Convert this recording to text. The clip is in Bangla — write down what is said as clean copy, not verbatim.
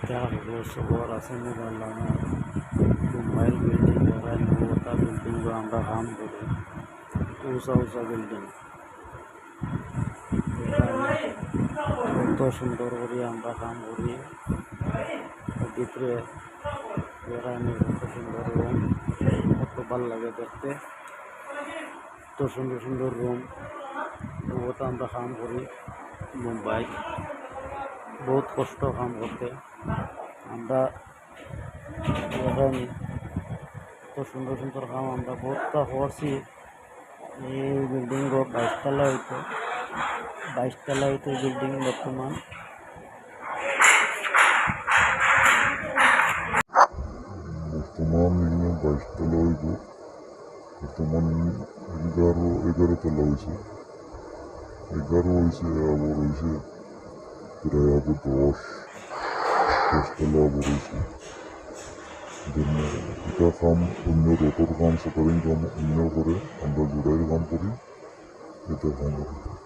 क्या খবর আসেনি বললাম মোবাইল বিল্ডিং দেখায় নবতা বিল্ডিং আমরা কাম করি উঁচা উঁচা বিল্ডিং কত সুন্দর করে আমরা কাম করি ভিতরে বেড়ানি কত সুন্দর রুম কত ভালো লাগে দেখতে কত সুন্দর সুন্দর রুম ওটা আমরা কাম করি মুম্বাই বহুত কষ্ট কাম করতে আমরা এত সুন্দর সুন্দর কাম আমরা বহুতটা করছি এই বিল্ডিং 22 তলা হইতো বিল্ডিং বর্তমান মিনিমাম 22 তলা হইব বর্তমান 11 তলা হয়েছে 11 হয়েছে আবার হয়েছে প্রায় আবার 10 তলা আবার হয়েছে এটা কাম অন্য রোটর কাম সেটারিং কাম অন্য করে আমরা জোড়াইয়ের কাম করি এটা কাম করি